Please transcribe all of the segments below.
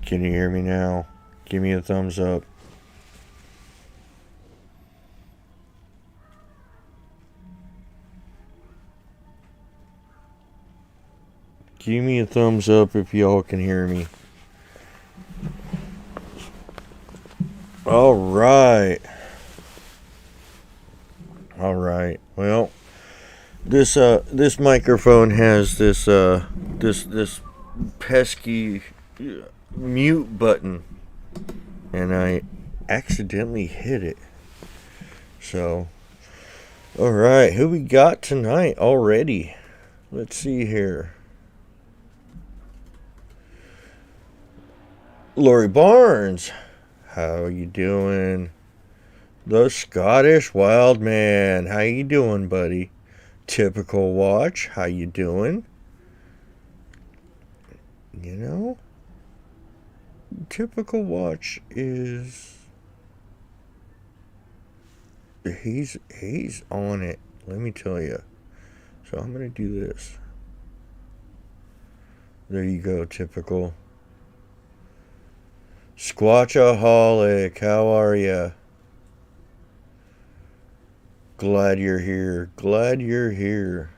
Can you hear me now? Give me a thumbs up. Give me a thumbs up if y'all can hear me. Alright. Alright. Well, this microphone has this pesky mute button, and I accidentally hit it. So, alright, who we got tonight already? Let's see here. Lori Barnes, how you doing? The Scottish Wild Man, how you doing, buddy? Typical Watch, how you doing? You know, Typical Watch is he's on it. Let me tell you. So I'm gonna do this. There you go, Typical. Squatchaholic, how are ya? Glad you're here. Glad you're here.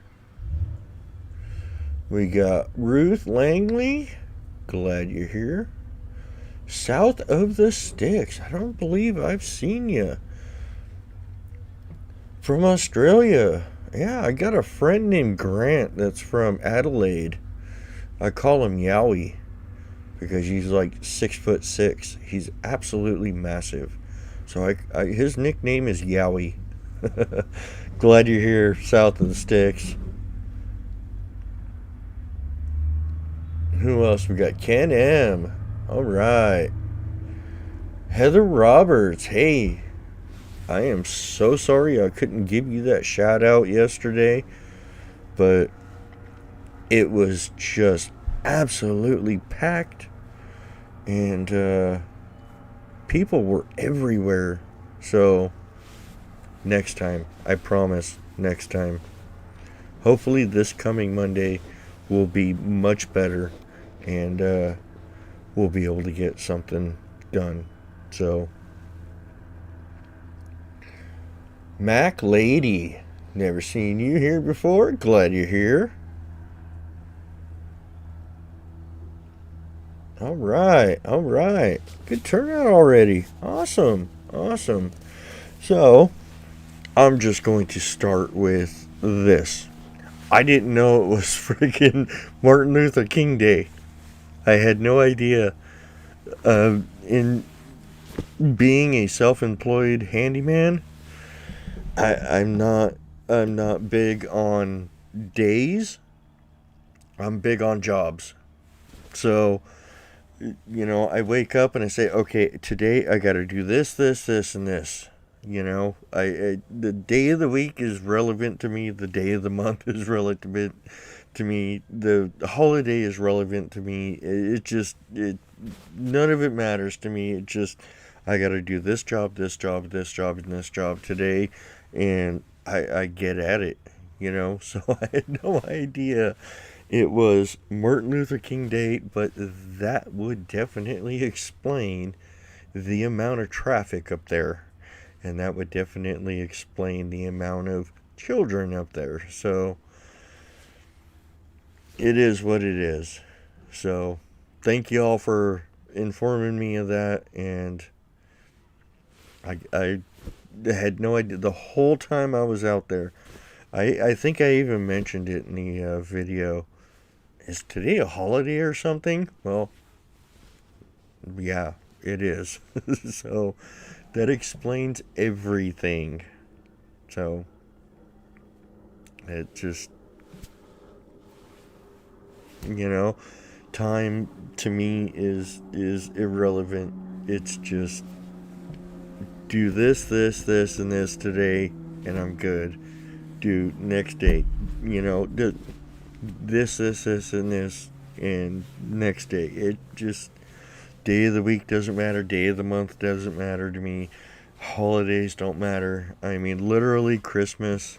We got Ruth Langley. Glad you're here. South of the Sticks. I don't believe I've seen you. From Australia. Yeah, I got a friend named Grant that's from Adelaide. I call him Yowie because he's like 6'6". He's absolutely massive. So his nickname is Yowie. Glad you're here, south of the sticks. Who else we got? Ken M. Alright. Heather Roberts. Hey, I am so sorry I couldn't give you that shout out yesterday, but it was just absolutely packed, and people were everywhere. So next time, I promise, next time. Hopefully this coming Monday will be much better, and we'll be able to get something done. So, Mac Lady, never seen you here before. Glad you're here. Alright. Good turnout already. Awesome. So, I'm just going to start with this. I didn't know it was freaking Martin Luther King Day. I had no idea. In being a self-employed handyman, I'm not big on days. I'm big on jobs. So, I wake up and I say, okay, today I got to do this, and this. The day of the week is relevant to me. The day of the month is relevant to me. The holiday is relevant to me. None of it matters to me. It just, I got to do this job, and this job today, and I get at it. So I had no idea it was Martin Luther King Day, but that would definitely explain the amount of traffic up there. And that would definitely explain the amount of children up there. So, it is what it is. So, thank you all for informing me of that. And I had no idea the whole time I was out there. I think I even mentioned it in the video. Is today a holiday or something? Well, yeah, it is. So, that explains everything. So, it just, time to me is irrelevant. It's just do this, and this today, and I'm good. Do next day, do this, and this, and next day. It just, day of the week doesn't matter. Day of the month doesn't matter to me. Holidays don't matter. I mean, literally Christmas.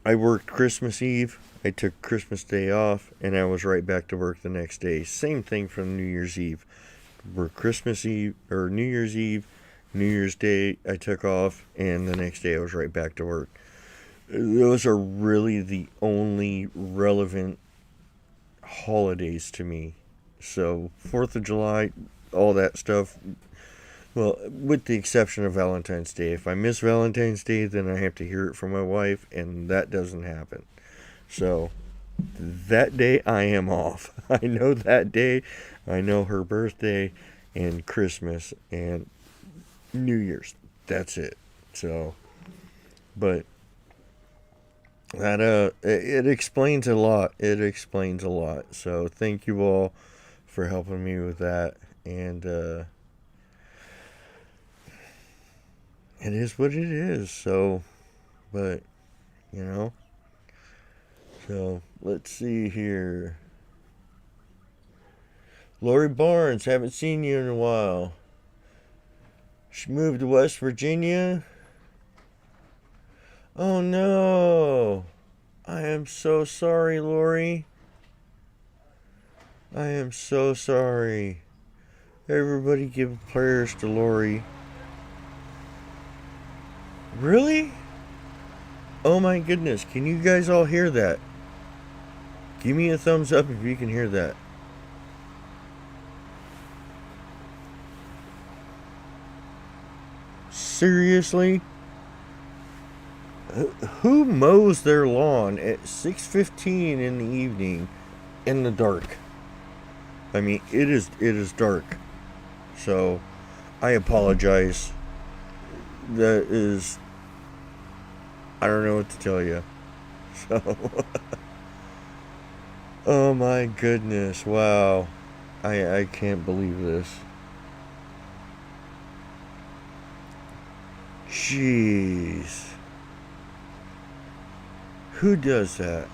I worked Christmas Eve. I took Christmas Day off, and I was right back to work the next day. Same thing for New Year's Eve. Work Christmas Eve, or New Year's Eve, New Year's Day, I took off, and the next day I was right back to work. Those are really the only relevant holidays to me. So, 4th of July, all that stuff, well, with the exception of Valentine's Day. If I miss Valentine's Day, then I have to hear it from my wife, and that doesn't happen. So, that day I am off. I know that day. I know her birthday and Christmas and New Year's. That's it. So, but that it explains a lot. It explains a lot. So, thank you all for helping me with that. And it is what it is. So, but you know. So, let's see here. Lori Barnes, haven't seen you in a while. She moved to West Virginia. Oh no. I am so sorry, Lori. I am so sorry. Everybody give prayers to Lori. Really? Oh my goodness. Can you guys all hear that? Give me a thumbs up if you can hear that. Seriously? Who mows their lawn at 6:15 in the evening in the dark? I mean, it is dark. So, I apologize. That is, I don't know what to tell you. So, oh my goodness, wow. I can't believe this. Jeez. Who does that?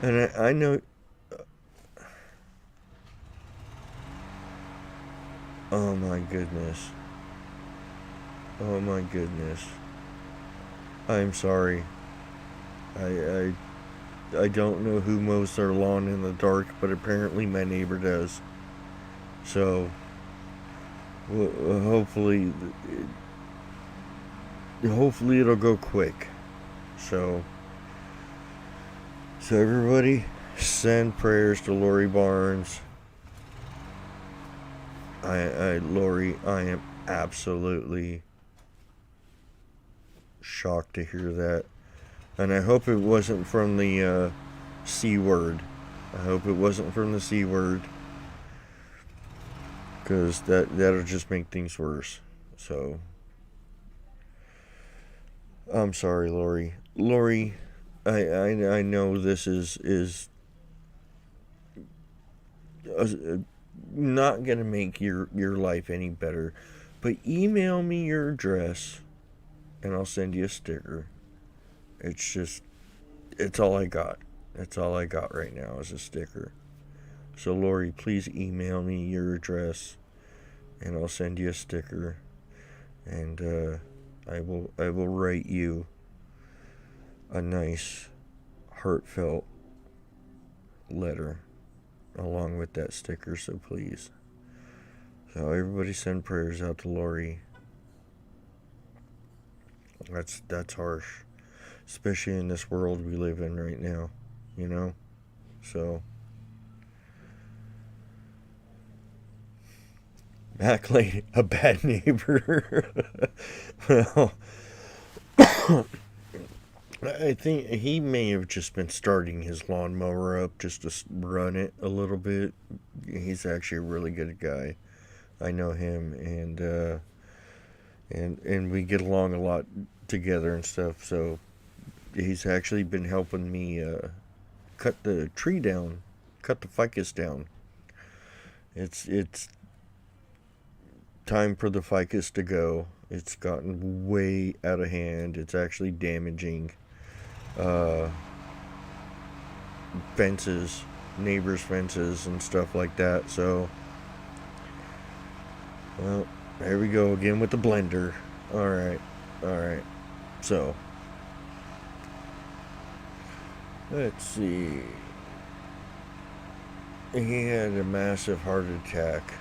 And I know. Oh my goodness. Oh my goodness. I'm sorry. I don't know who mows their lawn in the dark, but apparently my neighbor does. So hopefully it'll go quick. So everybody send prayers to Lori Barnes. Lori, I am absolutely shocked to hear that. And I hope it wasn't from the C word. I hope it wasn't from the C word. Because that'll just make things worse. So, I'm sorry, Lori. Lori, I know this is not gonna make your life any better, but email me your address, and I'll send you a sticker. It's all I got. That's all I got right now is a sticker. So Lori, please email me your address, and I'll send you a sticker, and I will write you a nice, heartfelt letter along with that sticker. So please, so everybody send prayers out to Lori. That's harsh, especially in this world we live in right now, you know. So act like a bad neighbor. Well, I think he may have just been starting his lawnmower up just to run it a little bit. He's actually a really good guy. I know him, and we get along a lot together and stuff. So he's actually been helping me cut the tree down, cut the ficus down. It's time for the ficus to go. It's gotten way out of hand. It's actually damaging fences, neighbors' fences, and stuff like that. So, well, there we go again with the blender. All right. So, Let's see. He had a massive heart attack.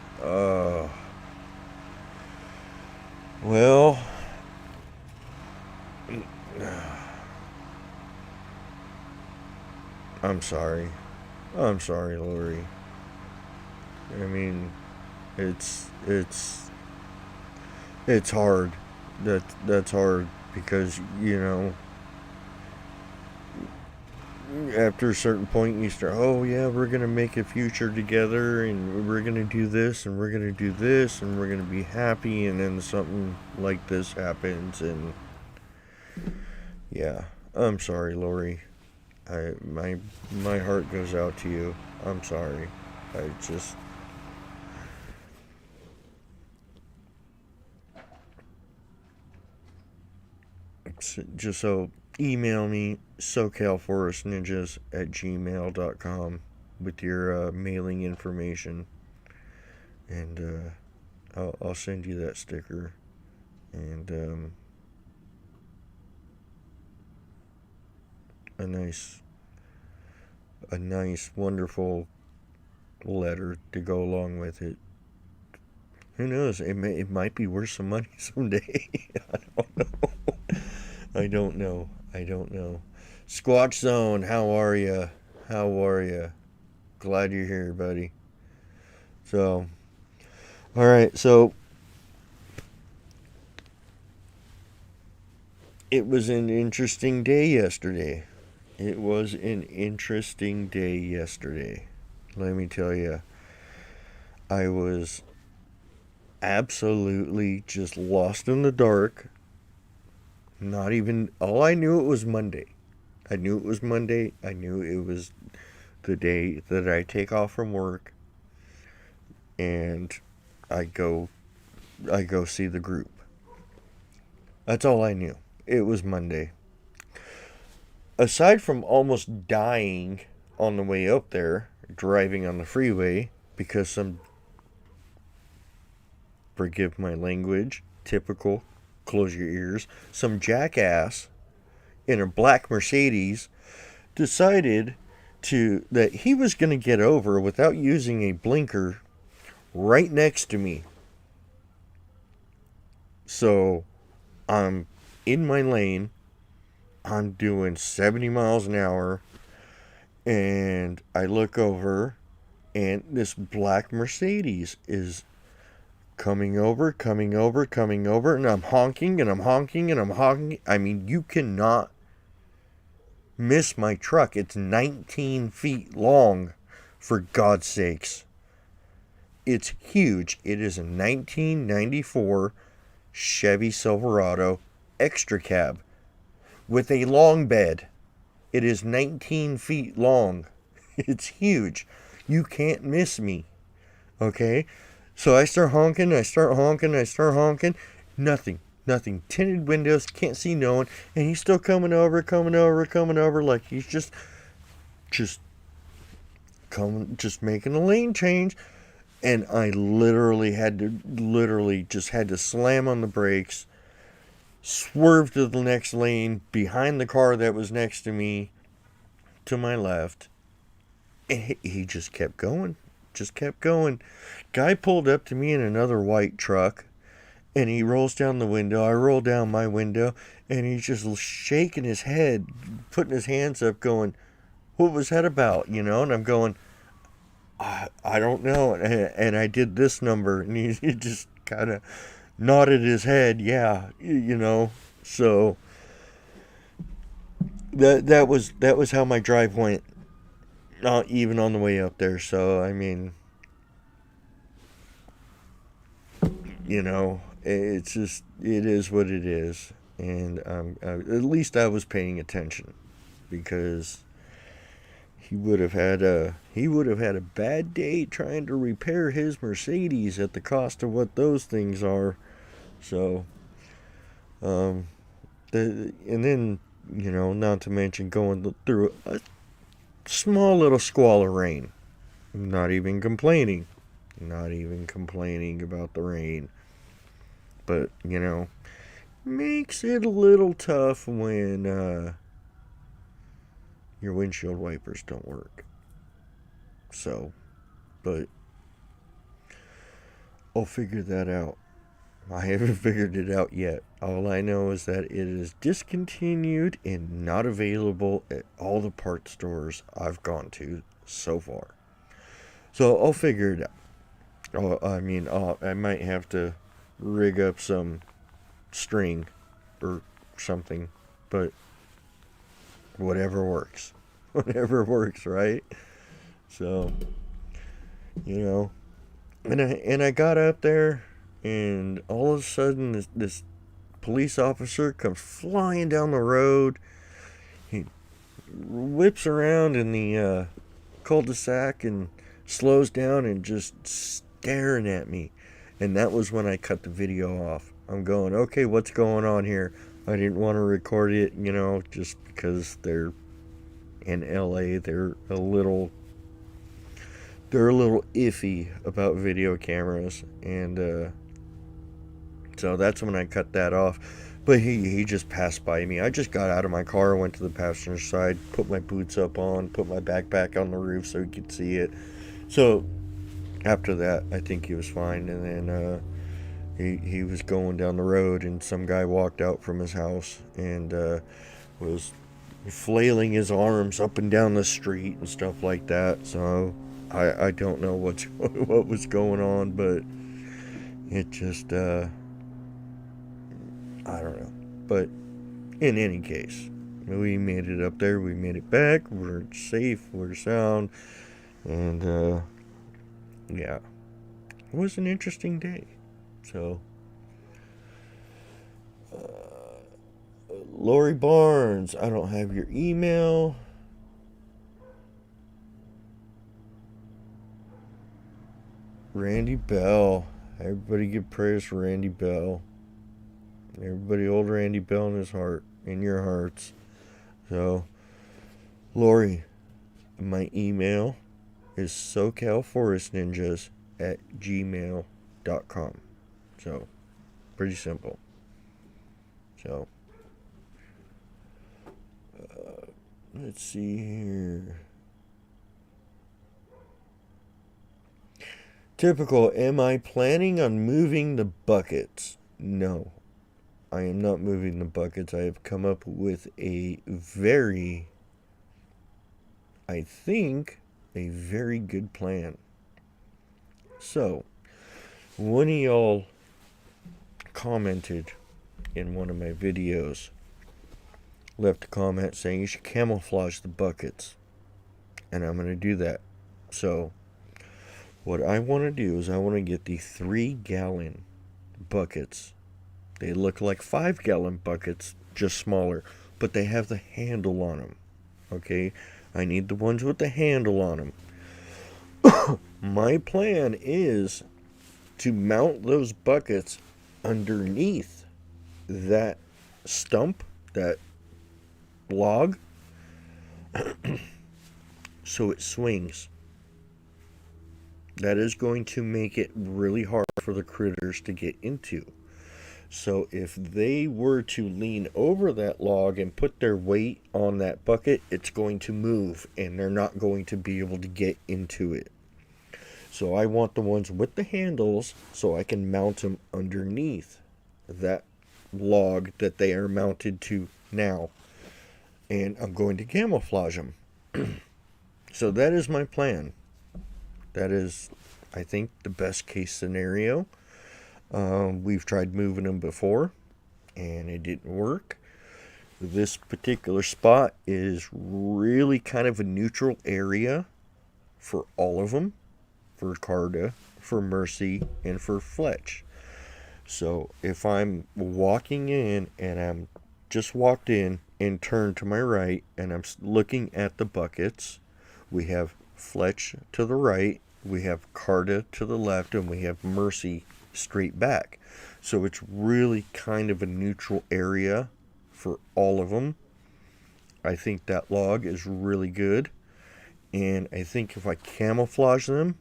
Well, I'm sorry. I'm sorry, Lori. I mean, it's hard. That's hard because after a certain point you start, oh yeah, we're gonna make a future together, and we're gonna do this, and we're gonna do this, and we're gonna be happy, and then something like this happens, and yeah, I'm sorry, Lori. My heart goes out to you. I'm sorry. I just so email me socalforestninjas@gmail.com with your mailing information, and I'll send you that sticker, and a nice wonderful letter to go along with it. Who knows? It might be worth some money someday. I don't know. I don't know. I don't know. Squatch Zone, how are you? How are you? Glad you're here, buddy. So, all right. So it was an interesting day yesterday. It was an interesting day yesterday. Let me tell you, I was absolutely just lost in the dark. Not even, all I knew it was Monday. I knew it was Monday. I knew it was the day that I take off from work and I go see the group. That's all I knew. It was Monday. Aside from almost dying on the way up there, driving on the freeway because some, forgive my language, typical, close your ears, some jackass in a black Mercedes decided that he was going to get over without using a blinker right next to me. So I'm in my lane. I'm doing 70 miles an hour. And I look over, and this black Mercedes is coming over. And I'm honking, and I'm honking, and I'm honking. I mean, you cannot miss my truck. It's 19 feet long, for God's sakes. It's huge. It is a 1994 Chevy Silverado extra cab with a long bed. It is 19 feet long. It's huge. You can't miss me. Okay? So I start honking. Nothing. Tinted windows, can't see no one. And he's still coming over, like he's just coming, just making a lane change. And I literally had to slam on the brakes, swerve to the next lane behind the car that was next to me, to my left, and he just kept going. Guy pulled up to me in another white truck, and he rolls down the window. I roll down my window, and he's just shaking his head, putting his hands up, going, "What was that about?" And I'm going, I don't know. And I did this number, and he just kind of nodded his head. Yeah, So that was how my drive went. Not even on the way up there. So I mean, it's just, it is what it is. And at least I was paying attention, because he would have had a bad day trying to repair his Mercedes at the cost of what those things are. So, and then, not to mention going through a small little squall of rain. Not even complaining about the rain. But, makes it a little tough when your windshield wipers don't work. So, but I'll figure that out. I haven't figured it out yet. All I know is that it is discontinued and not available at all the parts stores I've gone to so far. So I'll figure it out. I might have to rig up some string or something, but whatever works. Whatever works, right? So, and I got up there, and all of a sudden this police officer comes flying down the road. He whips around in the cul-de-sac and slows down and just staring at me. And that was when I cut the video off. I'm going, okay, what's going on here? I didn't want to record it, just because they're in LA. They're a little iffy about video cameras, and so that's when I cut that off. But he just passed by me. I just got out of my car, went to the passenger side, put my boots up on, put my backpack on the roof so he could see it. So after that, I think he was fine. And then he was going down the road, and some guy walked out from his house and was flailing his arms up and down the street and stuff like that. So I don't know what was going on, but it just I don't know. But in any case, we made it up there. We made it back. We're safe. We're sound. And yeah, it was an interesting day. So Lori Barnes, I don't have your email. Randy Bell. Everybody give prayers for Randy Bell. Everybody hold Randy Bell in his heart, in your hearts. So, Lori, my email is SoCalForestNinjas@gmail.com. So, pretty simple. So, let's see here. Typical, am I planning on moving the buckets? No, I am not moving the buckets. I have come up with I think, a very good plan. So, one of y'all commented in one of my videos, left a comment saying you should camouflage the buckets. And I'm going to do that. So, what I want to do is I want to get the 3-gallon buckets. They look like 5-gallon buckets, just smaller, but they have the handle on them. Okay? I need the ones with the handle on them. My plan is to mount those buckets underneath that stump, that log, so it swings. That is going to make it really hard for the critters to get into. So if they were to lean over that log and put their weight on that bucket, it's going to move and they're not going to be able to get into it. So I want the ones with the handles so I can mount them underneath that log that they are mounted to now. And I'm going to camouflage them. So that is my plan. That is, I think, the best case scenario. We've tried moving them before, and it didn't work. This particular spot is really kind of a neutral area for all of them, for Carta, for Mercy, and for Fletch. So if I'm walking in and I'm just walked in and turned to my right and I'm looking at the buckets, we have Fletch to the right, we have Carta to the left, and we have Mercy straight back. So it's really kind of a neutral area for all of them. I think that log is really good. And I think if I camouflage them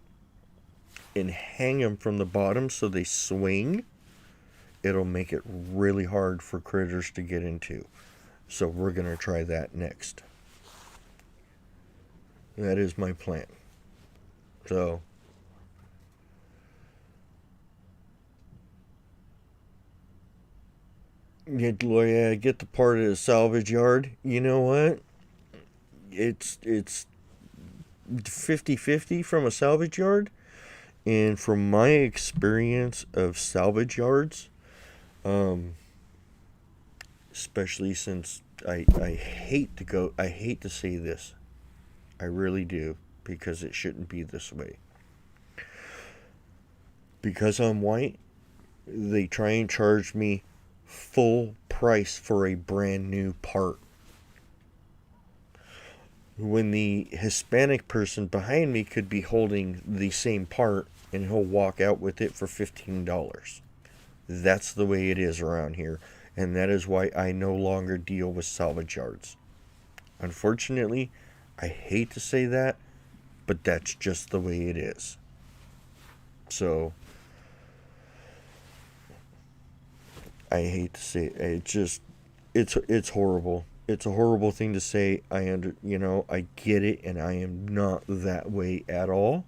and hang them from the bottom so they swing, it'll make it really hard for critters to get into. So we're going to try that next. That is my plan. So, get the part at a salvage yard. You know what? It's 50-50 from a salvage yard. And from my experience of salvage yards, um, especially since I hate to go, I hate to say this. I really do, because it shouldn't be this way. Because I'm white, they try and charge me full price for a brand new part. When the Hispanic person behind me could be holding the same part and he'll walk out with it for $15. That's the way it is around here. And that is why I no longer deal with salvage yards. Unfortunately, I hate to say that, but that's just the way it is. So, I hate to say it. It's horrible. It's a horrible thing to say. I get it, and I am not that way at all.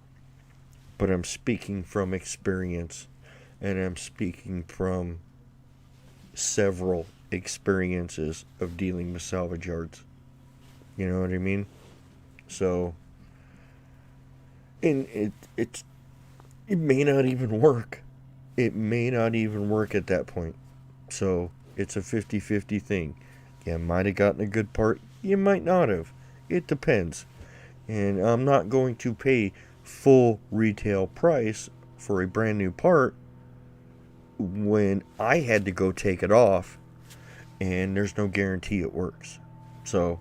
But I'm speaking from experience, and I'm speaking from several experiences of dealing with salvage yards. You know what I mean? So, and it may not even work. It may not even work at that point. So, it's a 50-50 thing. You might have gotten a good part, you might not have. It depends. And I'm not going to pay full retail price for a brand new part when I had to go take it off and there's no guarantee it works. So,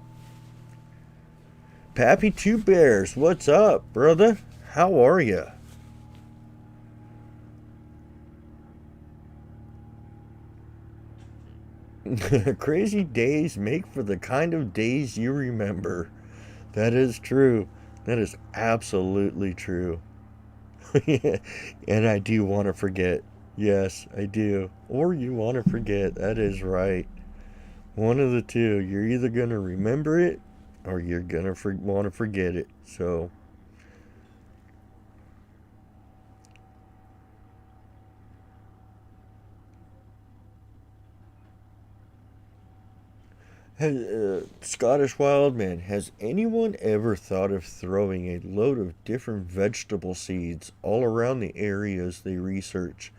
Pappy Two Bears, what's up, brother? How are you? Crazy days make for the kind of days you remember. That is true. That is absolutely true. And I do want to forget. Yes, I do. Or you want to forget. That is right. One of the two. You're either going to remember it or you're going to want to forget it. So, Scottish Wildman, has anyone ever thought of throwing a load of different vegetable seeds all around the areas they research?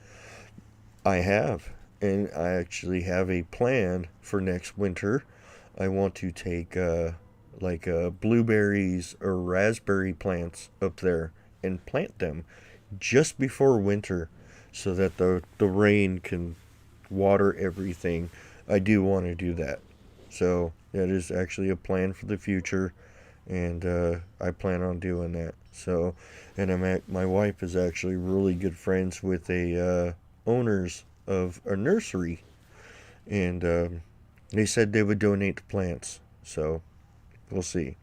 I have, and I actually have a plan for next winter. I want to take blueberries or raspberry plants up there and plant them just before winter so that the rain can water everything. I do want to do that. So that is actually a plan for the future, and I plan on doing that. So, and my wife is actually really good friends with a owners of a nursery, and they said they would donate the plants. So we'll see.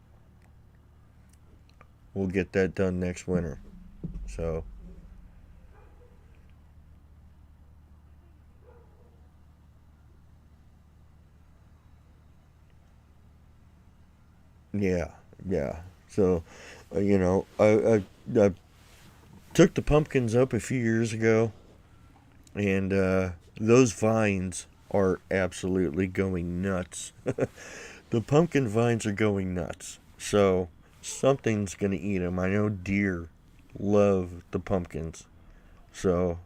We'll get that done next winter. So yeah, yeah. So I took the pumpkins up a few years ago, and those vines are absolutely going nuts. The pumpkin vines are going nuts. So something's gonna eat them. I know deer love the pumpkins. So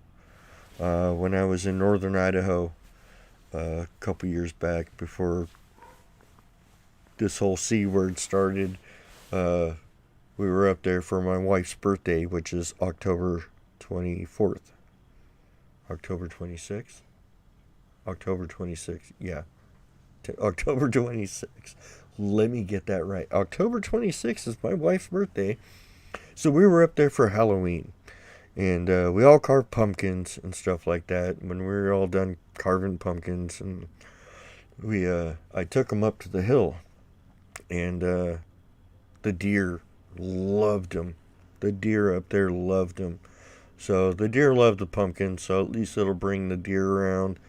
when I was in northern Idaho a couple years back, before this whole C word started, uh, we were up there for my wife's birthday, which is October 24th. October 26th? October 26th, yeah. October 26th. Let me get that right. October 26th is my wife's birthday. So we were up there for Halloween. And we all carved pumpkins and stuff like that. When we were all done carving pumpkins, and I took them up to the hill. And the deer loved them. The deer up there loved them. So the deer love the pumpkin, so at least it'll bring the deer around,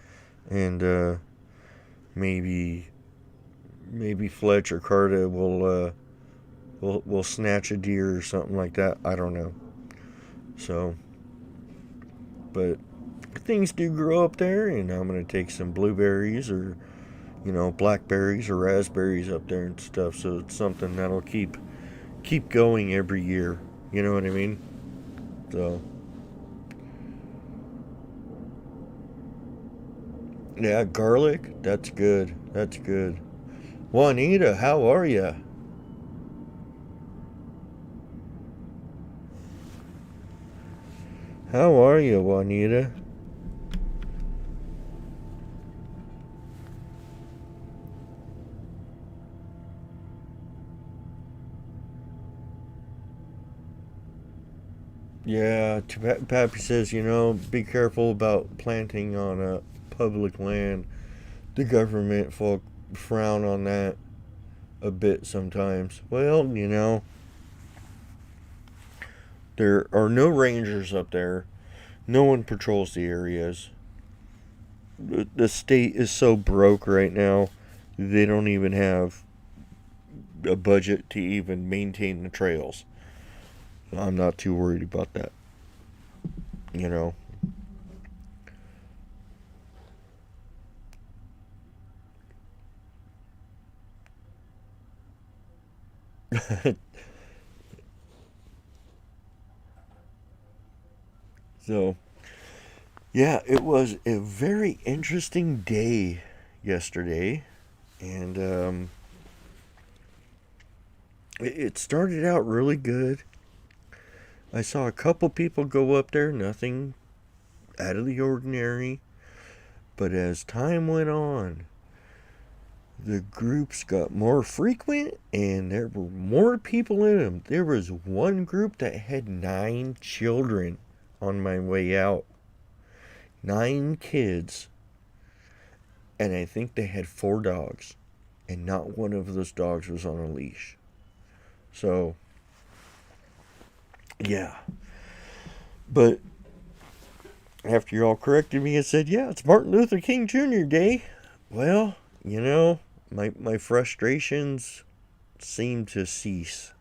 and maybe Fletch or Carta will We'll snatch a deer or something like that. I don't know. So, but things do grow up there, and I'm gonna take some blueberries or blackberries or raspberries up there and stuff. So it's something that'll keep going every year. You know what I mean? So yeah, garlic. That's good. That's good. Juanita, how are you? How are you, Juanita? Yeah, Pappy says, be careful about planting on a public land. The government folk frown on that a bit sometimes. Well, there are no rangers up there. No one patrols the areas. The state is so broke right now, they don't even have a budget to even maintain the trails. I'm not too worried about that. You know. So, yeah, it was a very interesting day yesterday. And it started out really good. I saw a couple people go up there, nothing out of the ordinary. But as time went on, the groups got more frequent and there were more people in them. There was one group that had 9 children on my way out. 9 kids. And I think they had 4 dogs. And not one of those dogs was on a leash. So, yeah. But after you all corrected me and said, yeah, it's Martin Luther King Jr. Day, well, my frustrations seem to cease.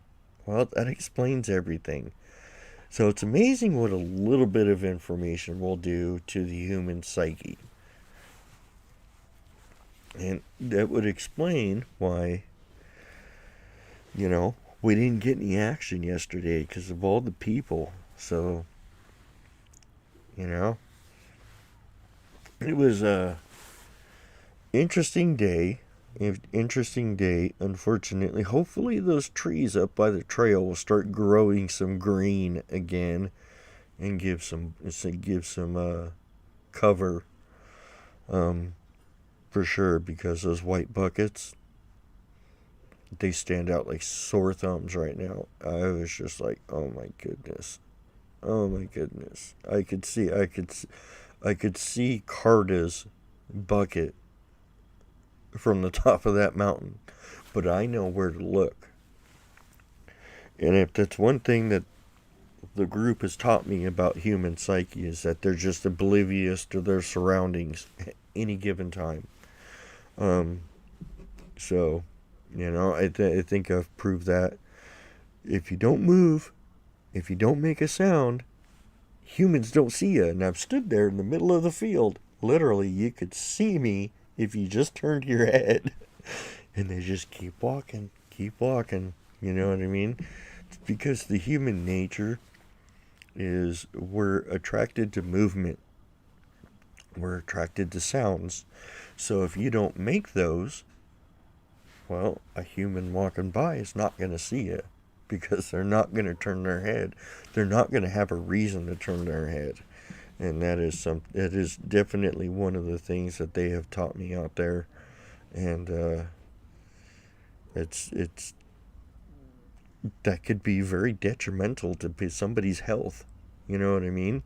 Well, that explains everything. So it's amazing what a little bit of information will do to the human psyche. And that would explain why, we didn't get any action yesterday because of all the people. So, it was a interesting day. Interesting day, unfortunately. Hopefully, those trees up by the trail will start growing some green again and give some cover, for sure. Because those white buckets, they stand out like sore thumbs right now. I was just like, oh my goodness, oh my goodness. I could see Carta's bucket from the top of that mountain, but I know where to look. And if that's one thing that the group has taught me about human psyche, is that they're just oblivious to their surroundings at any given time. Um, so, I think I've proved that if you don't move, if you don't make a sound, humans don't see you. And I've stood there in the middle of the field. Literally, you could see me if you just turned your head. And they just keep walking, keep walking. You know what I mean? It's because the human nature is we're attracted to movement. We're attracted to sounds. So if you don't make those, well, a human walking by is not going to see you because they're not going to turn their head. They're not going to have a reason to turn their head. And that is definitely one of the things that they have taught me out there. And it's that could be very detrimental to somebody's health. You know what I mean?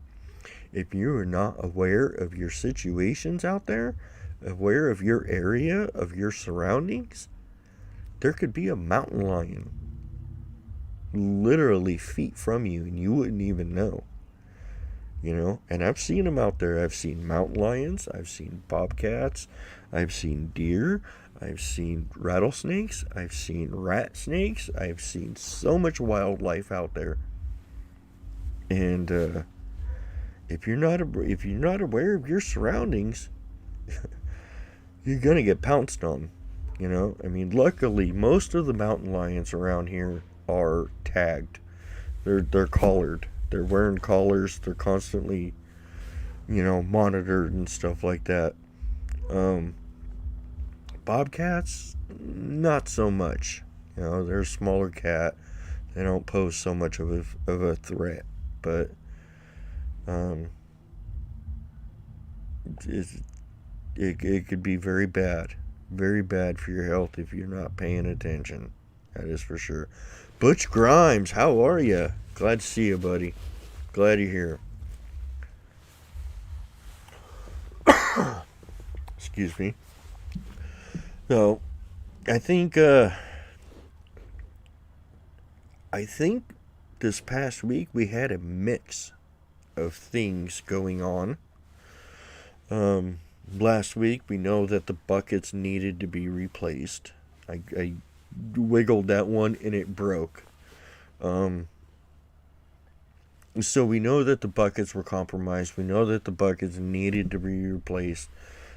If you are not aware of your situations out there, aware of your area, of your surroundings, there could be a mountain lion literally feet from you and you wouldn't even know. And I've seen them out there. I've seen mountain lions, I've seen bobcats, I've seen deer, I've seen rattlesnakes. I've seen rat snakes. I've seen so much wildlife out there. And if you're not aware of your surroundings, you're gonna get pounced on. You know, I mean, luckily most of the mountain lions around here are tagged. They're collared. They're wearing collars. They're constantly, monitored and stuff like that. Bobcats, not so much. They're a smaller cat. They don't pose so much of a threat, but it, it could be very bad for your health if you're not paying attention. That is for sure. Butch Grimes, how are you? Glad to see you, buddy. Glad you're here. Excuse me. So, I think this past week we had a mix of things going on. Last week we know that the buckets needed to be replaced. I wiggled that one and it broke. So we know that the buckets were compromised. We know that the buckets needed to be replaced.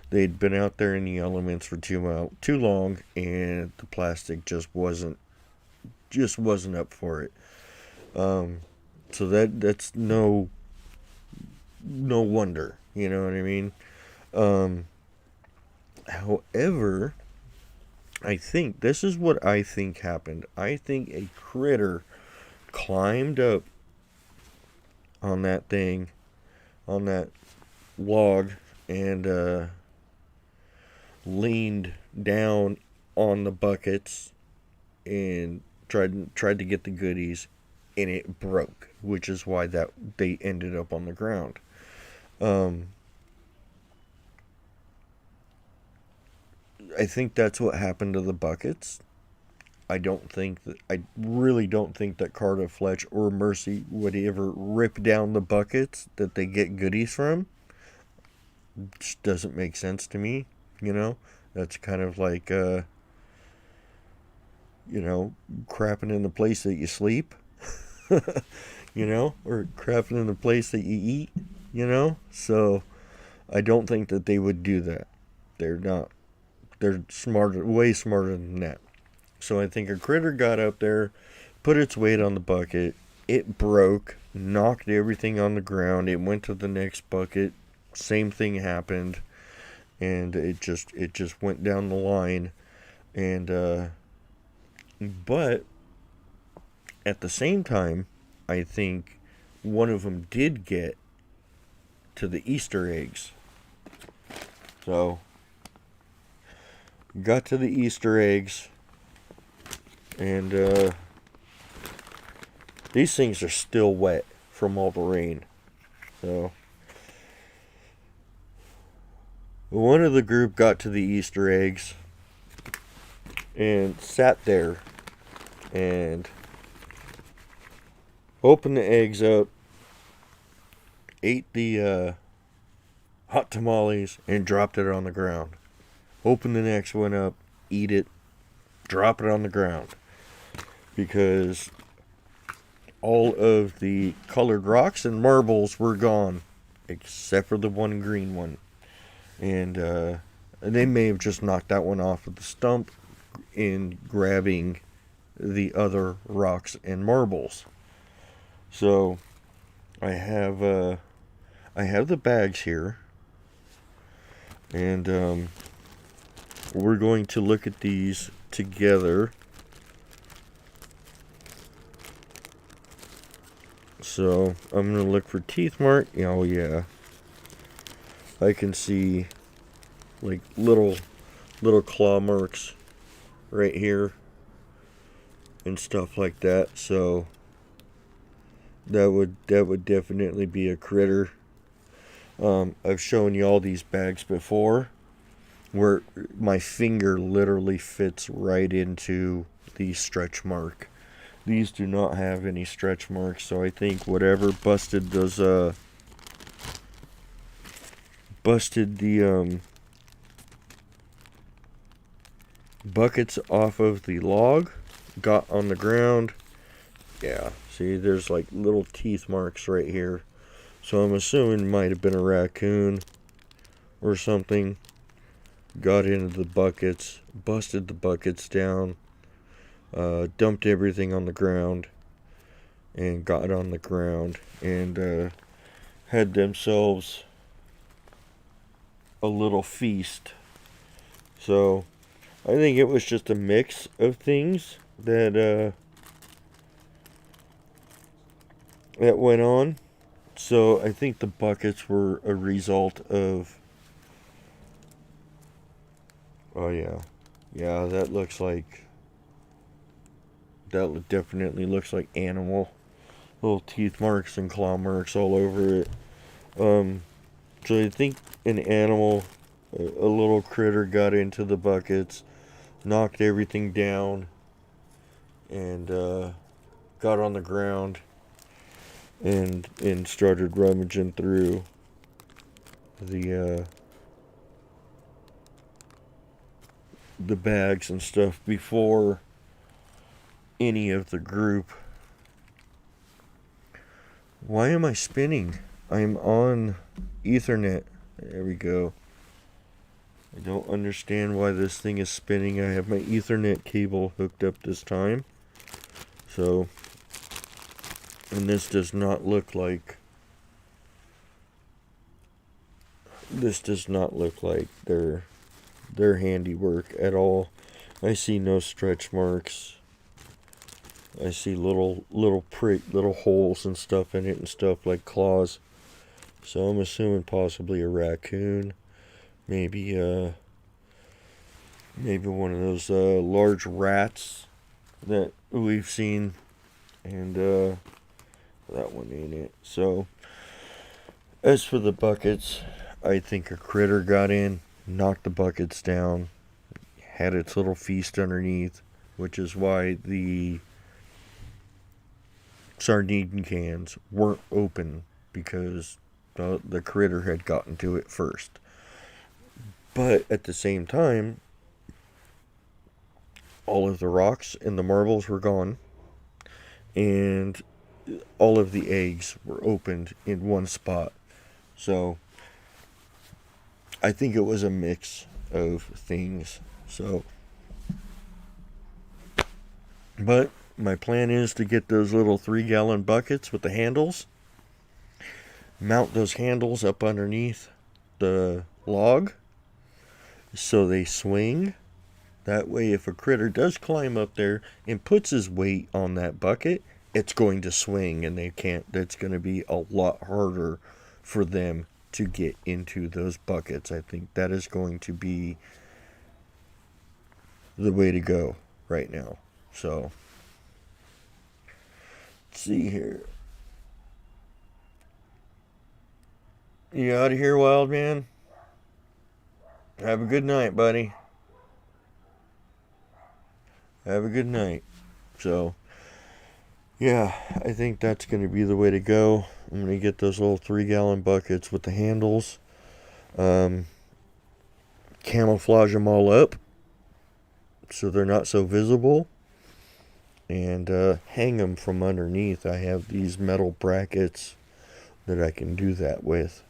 They'd been out there in the elements for too long, and the plastic just wasn't up for it. So that's no wonder. You know what I mean? However, I think this is what I think happened. I think a critter climbed up on that thing, on that log, and leaned down on the buckets and tried to get the goodies, and it broke, which is why that they ended up on the ground. I think that's what happened to the buckets. I really don't think that Carter Fletch or Mercy would ever rip down the buckets that they get goodies from. It just doesn't make sense to me, That's kind of like, crapping in the place that you sleep, or crapping in the place that you eat, So I don't think that they would do that. They're not. They're smarter, way smarter than that. So I think a critter got up there, put its weight on the bucket, it broke, knocked everything on the ground, it went to the next bucket, same thing happened, and it just went down the line, and but at the same time, I think one of them did get to the Easter eggs. So got to the Easter eggs. And these things are still wet from all the rain. So one of the group got to the Easter eggs and sat there and opened the eggs up, ate the hot tamales, and dropped it on the ground. Opened the next one up, eat it, drop it on the ground. Because all of the colored rocks and marbles were gone, except for the one green one. And they may have just knocked that one off of the stump in grabbing the other rocks and marbles. So I have the bags here, and we're going to look at these together. So I'm going to look for teeth mark. Oh yeah. I can see like little claw marks right here and stuff like that. So that would definitely be a critter. I've shown you all these bags before where my finger literally fits right into the stretch mark. These do not have any stretch marks, so I think whatever busted the buckets off of the log, got on the ground. Yeah, see, there's like little teeth marks right here. So I'm assuming it might have been a raccoon or something. Got into the buckets, busted the buckets down, dumped everything on the ground, and got on the ground and had themselves a little feast. So I think it was just a mix of things that that went on. So I think the buckets were a result of. Oh yeah, yeah. That definitely looks like animal. Little teeth marks and claw marks all over it. So I think an animal, a little critter, got into the buckets, knocked everything down, and got on the ground and started rummaging through the bags and stuff before any of the group. Why am I spinning? I'm on Ethernet. There we go. I don't understand why this thing is spinning. I have my Ethernet cable hooked up this time. So, and this does not look like their handiwork at all. I see no stretch marks. I see little holes and stuff in it and stuff like claws. So I'm assuming possibly a raccoon, maybe one of those large rats that we've seen, and that one ain't it. So as for the buckets, I think a critter got in, knocked the buckets down, had its little feast underneath, which is why the sardine cans weren't open, because the critter had gotten to it first. But at the same time, all of the rocks and the marbles were gone, and all of the eggs were opened in one spot. So I think it was a mix of things. So, but my plan is to get those little 3-gallon buckets with the handles, mount those handles up underneath the log so they swing. That way, if a critter does climb up there and puts his weight on that bucket, it's going to swing, and it's going to be a lot harder for them to get into those buckets. I think that is going to be the way to go right now. So, let's see here. You out of here, wild man? Have a good night, buddy. Have a good night. So, yeah, I think that's going to be the way to go. I'm going to get those little 3-gallon buckets with the handles, camouflage them all up so they're not so visible, and hang them from underneath. I have these metal brackets that I can do that with,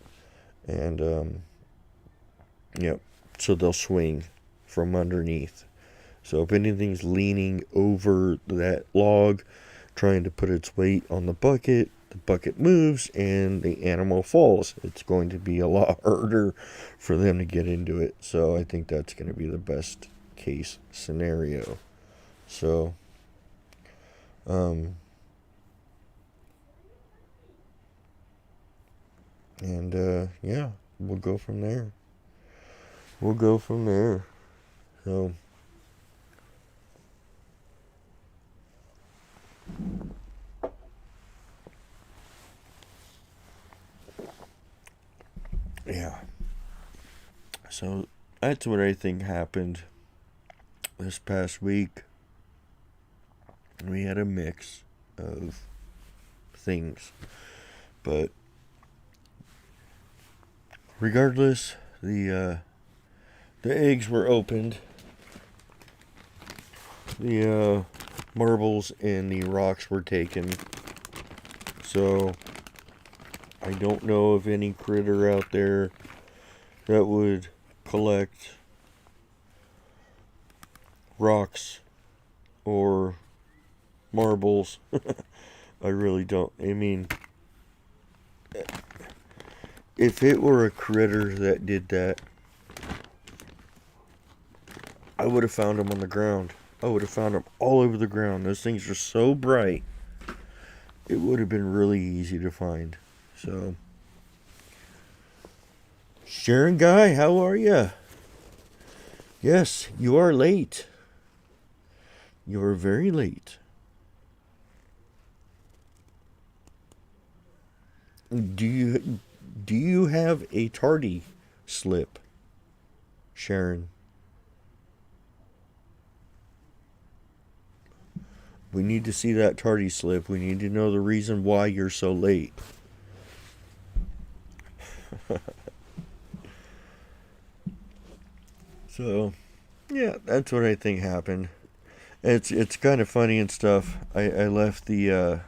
and yep, so they'll swing from underneath. So if anything's leaning over that log, trying to put its weight on the bucket moves and the animal falls. It's going to be a lot harder for them to get into it. So I think that's going to be the best case scenario. So, and yeah, we'll go from there. So, yeah. So that's what I think happened this past week. We had a mix of things, but regardless, the eggs were opened, the marbles and the rocks were taken. So I don't know of any critter out there that would collect rocks or marbles. I really don't. I mean, if it were a critter that did that, I would have found them on the ground. I would have found them all over the ground. Those things are so bright. It would have been really easy to find. So, Sharon Guy, how are you? Yes, you are late. You are very late. Do you have a tardy slip, Sharon? We need to see that tardy slip. We need to know the reason why you're so late. So, yeah, that's what I think happened. It's kind of funny and stuff. I left the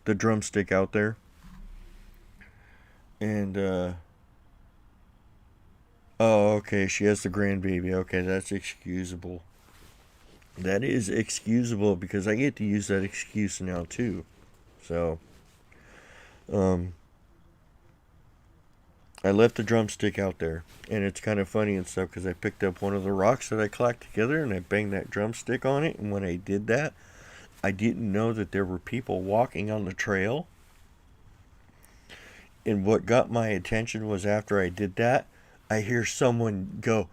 drumstick out there, and oh, okay, she has the grandbaby. Okay, that's excusable. That is excusable because I get to use that excuse now too. So, um, I left the drumstick out there, and it's kind of funny and stuff because I picked up one of the rocks that I clacked together and I banged that drumstick on it. And when I did that, I didn't know that there were people walking on the trail. And what got my attention was after I did that, I hear someone go,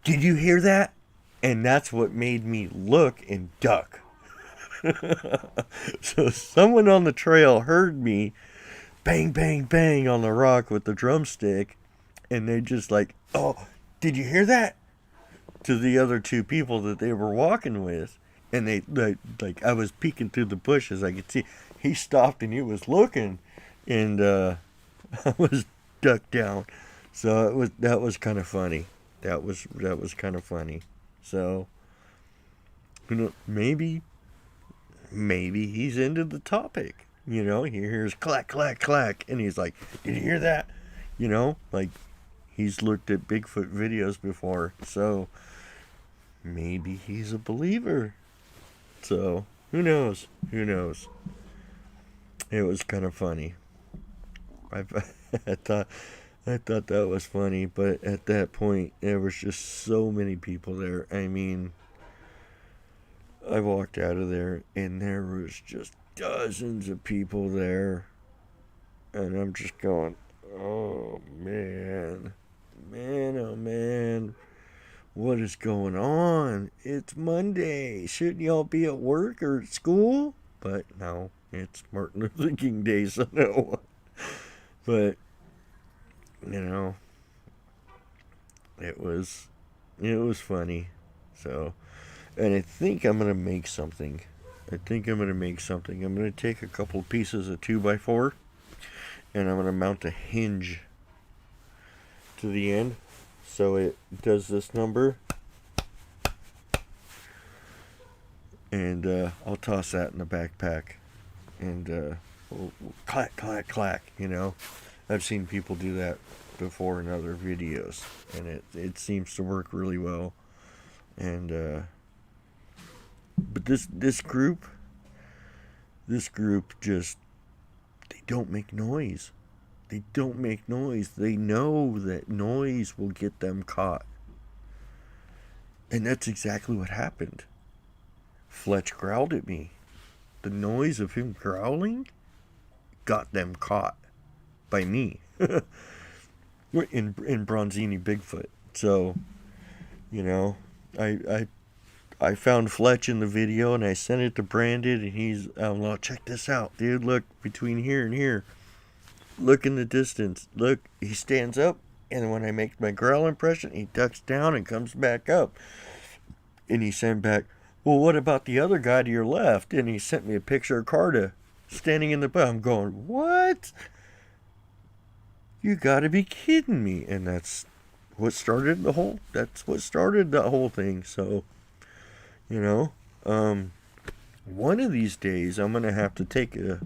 "Did you hear that?" And that's what made me look and duck. So someone on the trail heard me bang, bang, bang on the rock with the drumstick, and they just like, "Oh, did you hear that?" To the other two people that they were walking with, and they like I was peeking through the bushes. I could see he stopped and he was looking, and I was ducked down. So that was kind of funny. That was kind of funny. So, maybe he's into the topic. He hears clack, clack, clack, and he's like, "Did you hear that?" Like he's looked at Bigfoot videos before, so maybe he's a believer. So, who knows? Who knows? It was kind of funny. I, I thought that was funny, but at that point, there was just so many people there. I mean, I walked out of there, and there was just dozens of people there, and I'm just going, "Oh man, oh man, what is going on? It's Monday. Shouldn't y'all be at work or at school?" But no, it's Martin Luther King Day, so no. But you know, it was funny. So, and I think I'm gonna make something. I'm gonna take a couple pieces of 2x4, and I'm gonna mount a hinge to the end, so it does this number. And I'll toss that in the backpack, and we'll clack, clack, clack. I've seen people do that before in other videos, and it seems to work really well. And but this group just, they don't make noise. They don't make noise. They know that noise will get them caught, and that's exactly what happened. Fletch growled at me. The noise of him growling got them caught by me. in Bronzini Bigfoot. So, I found Fletch in the video, and I sent it to Brandon, and he's, "Oh, check this out, dude. Look, between here and here. Look in the distance. Look," he stands up, and when I make my growl impression, he ducks down and comes back up. And he sent back, "Well, what about the other guy to your left?" And he sent me a picture of Carta standing in the butt. I'm going, "What? You gotta be kidding me." And that's what started the whole thing. So, You know, one of these days I'm gonna have to take a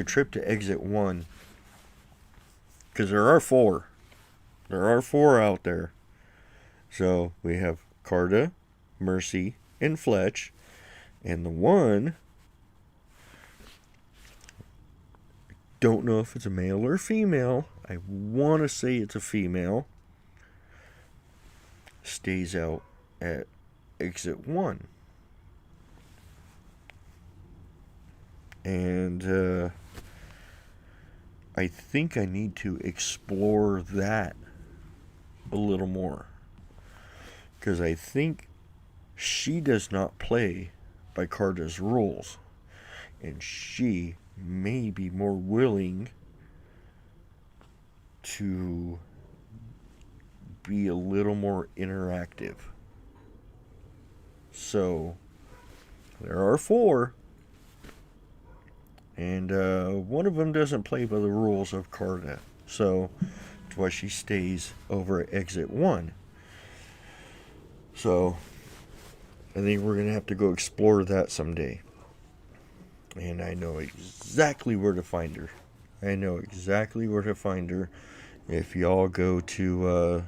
trip to Exit One, because there are four. There are four out there. So we have Carta, Mercy, and Fletch, and the one, don't know if it's a male or female. I want to say it's a female. Stays out at Exit 1. And I think I need to explore that a little more. Because I think she does not play by Carta's rules. And she may be more willing to be a little more interactive. So, there are four. And one of them doesn't play by the rules of Carta. So, that's why she stays over at Exit 1. So, I think we're going to have to go explore that someday. And I know exactly where to find her. I know exactly where to find her. If y'all go to,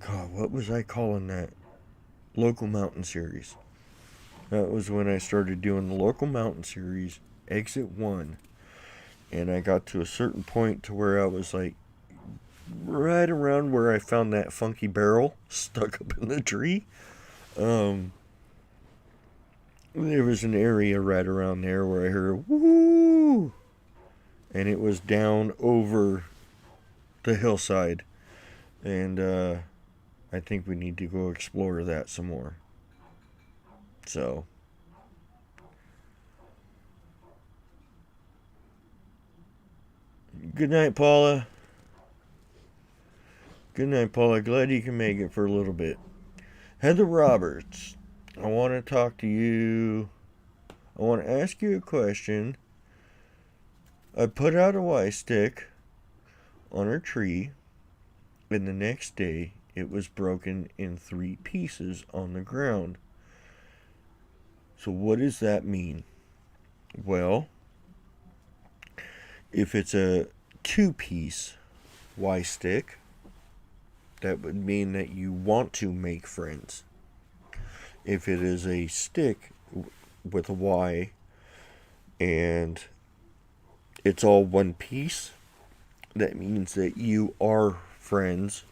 God, what was I calling that? Local Mountain Series. That was when I started doing the Local Mountain Series, Exit 1. And I got to a certain point to where I was like, right around where I found that funky barrel stuck up in the tree. There was an area right around there where I heard woo, and it was down over the hillside, and I think we need to go explore that some more. So, good night, Paula. Good night, Paula. Glad you can make it for a little bit. Heather Roberts, I want to talk to you. I want to ask you a question. I put out a Y stick on her tree, and the next day it was broken in 3 pieces on the ground. So what does that mean? Well, if it's a 2-piece Y stick, that would mean that you want to make friends. If it is a stick with a Y and it's all one piece, that means that you are friends.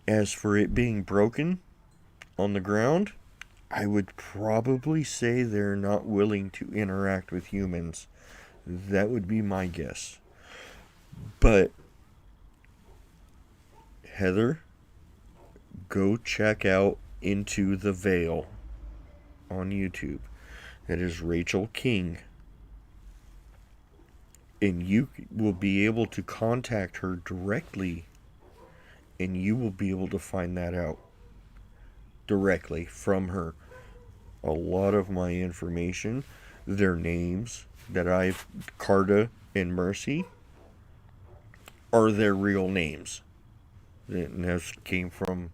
As for it being broken on the ground, I would probably say they're not willing to interact with humans. That would be my guess. But Heather, go check out Into the Veil on YouTube. That is Rachel King. And you will be able to contact her directly, and you will be able to find that out directly from her. A lot of my information, their names that I've, Carta and Mercy, are their real names. And this came from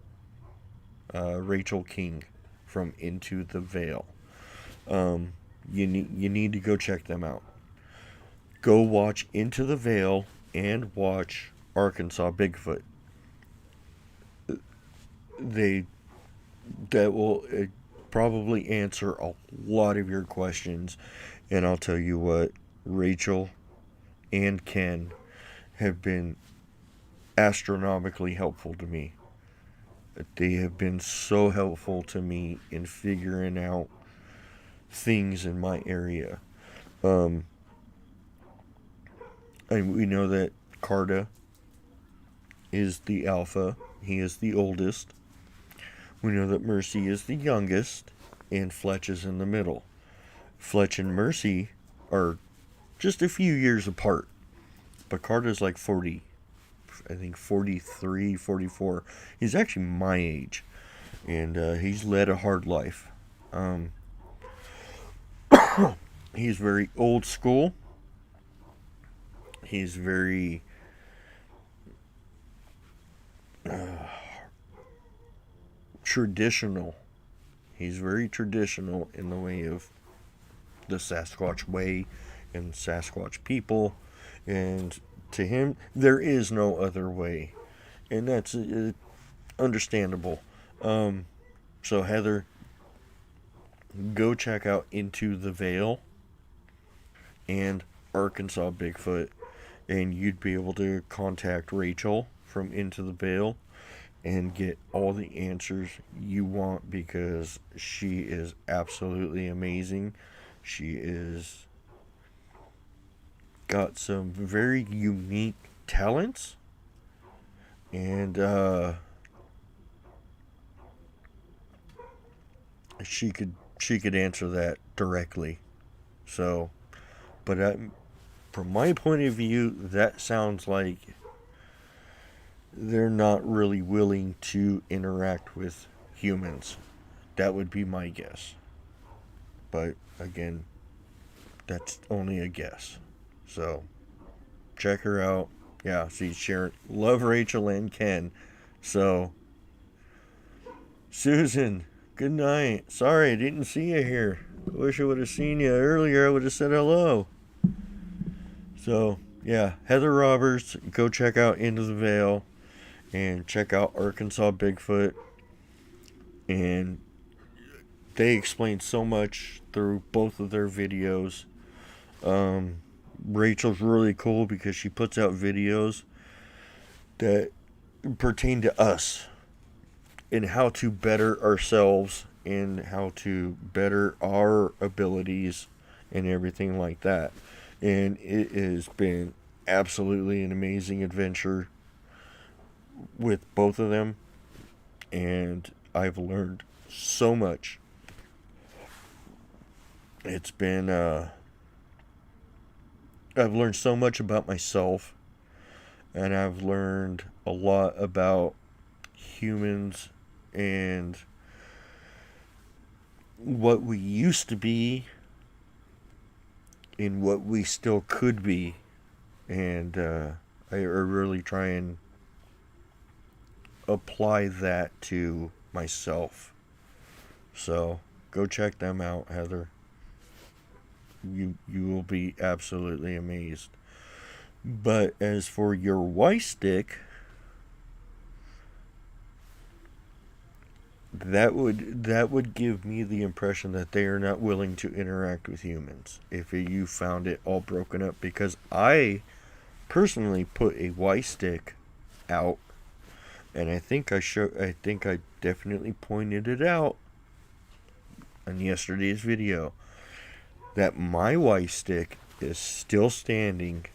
Rachel King from Into the Veil. You need to go check them out. Go watch Into the Veil and watch Arkansas Bigfoot. That will probably answer a lot of your questions. And I'll tell you what, Rachel and Ken have been astronomically helpful to me. They have been so helpful to me in figuring out things in my area. And we know that Carta is the alpha. He is the oldest. We know that Mercy is the youngest, and Fletch is in the middle. Fletch and Mercy are just a few years apart, but Carta's like 40, I think 43, 44. He's actually my age, and he's led a hard life. He's very old school. He's very traditional. He's very traditional in the way of the Sasquatch way and Sasquatch people. And to him, there is no other way. And that's understandable. So, Heather, go check out Into the Veil and Arkansas Bigfoot, and you'd be able to contact Rachel from Into the Veil and get all the answers you want, because she is absolutely amazing. She is got some very unique talents, and she could answer that directly. So, but from my point of view, that sounds like they're not really willing to interact with humans. That would be my guess. But again, that's only a guess. So, check her out. Yeah, she's sharing. Love Rachel and Ken. So, Susan, good night. Sorry I didn't see you here. I wish I would have seen you earlier. I would have said hello. So, yeah, Heather Roberts, go check out Into the Veil and check out Arkansas Bigfoot. And they explain so much through both of their videos. Rachel's really cool because she puts out videos that pertain to us and how to better ourselves and how to better our abilities and everything like that. And it has been absolutely an amazing adventure with both of them, and I've learned so much. It's been I've learned so much about myself, and I've learned a lot about humans and what we used to be and what we still could be. And I really try and apply that to myself. So go check them out, Heather. You will be absolutely amazed. But as for your white stick, that would give me the impression that they are not willing to interact with humans if you found it all broken up, because I personally put a white stick out, and I think I definitely pointed it out in yesterday's video that my white stick is still standing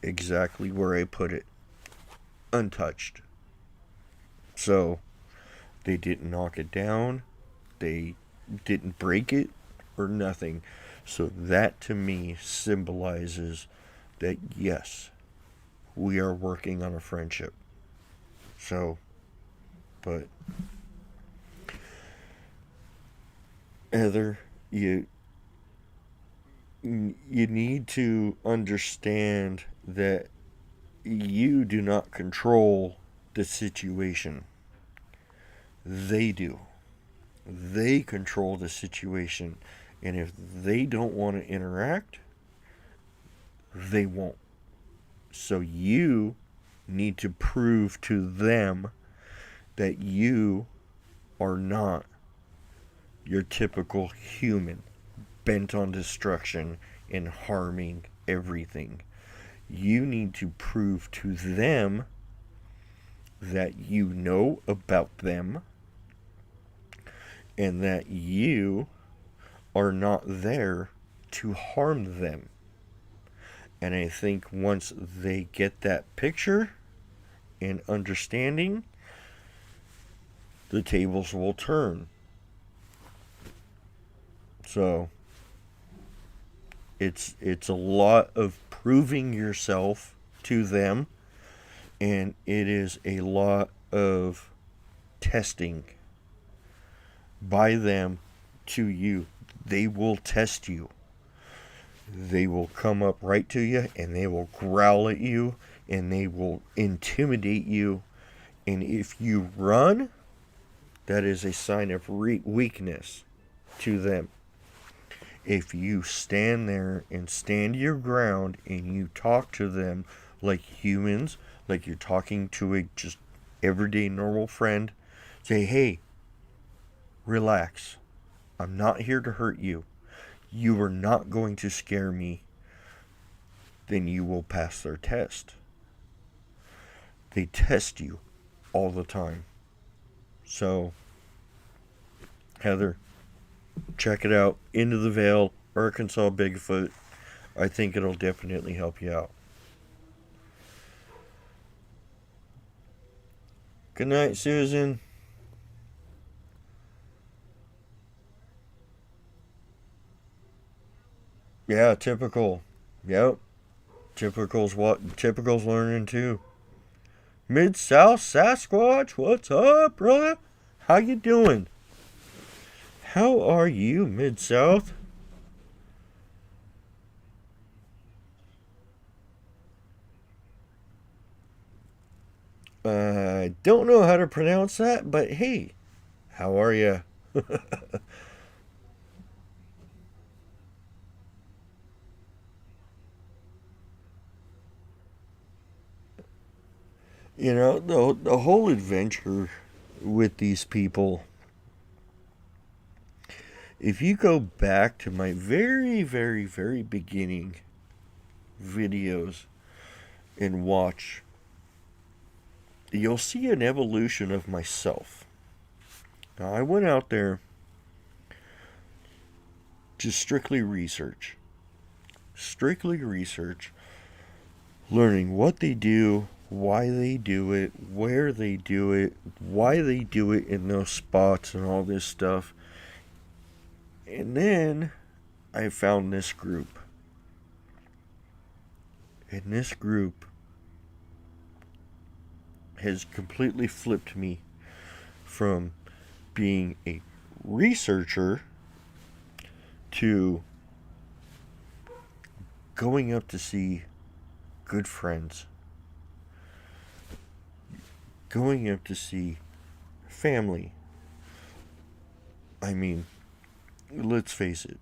exactly where I put it, untouched. So they didn't knock it down, they didn't break it or nothing. So that to me symbolizes that yes, we are working on a friendship. So, but Heather, you need to understand that you do not control the situation. They do. They control the situation. And if they don't want to interact, they won't. So you need to prove to them that you are not your typical human bent on destruction and harming everything. You need to prove to them that you know about them and that you are not there to harm them. And I think once they get that picture and understanding, the tables will turn. So it's a lot of proving yourself to them, and it is a lot of testing by them to you. They will test you. They will come up right to you and they will growl at you and they will intimidate you. And if you run, that is a sign of weakness to them. If you stand there and stand your ground and you talk to them like humans, like you're talking to a just everyday normal friend, say, hey, relax. I'm not here to hurt you. You are not going to scare me. Then you will pass their test. They test you all the time. So, Heather, check it out. Into the Veil, Arkansas Bigfoot. I think it'll definitely help you out. Good night, Susan. Yeah, typical. Yep. Typical's learning too. Mid-South Sasquatch, what's up, brother? How you doing? How are you, Mid-South? I don't know how to pronounce that, but hey, how are you? You know, the whole adventure with these people, if you go back to my very, very, very beginning videos and watch, you'll see an evolution of myself. Now, I went out there to strictly research, learning what they do, why they do it, where they do it, why they do it in those spots, and all this stuff. And then I found this group. And this group has completely flipped me from being a researcher to going up to see good friends, going up to see family. I mean, let's face it,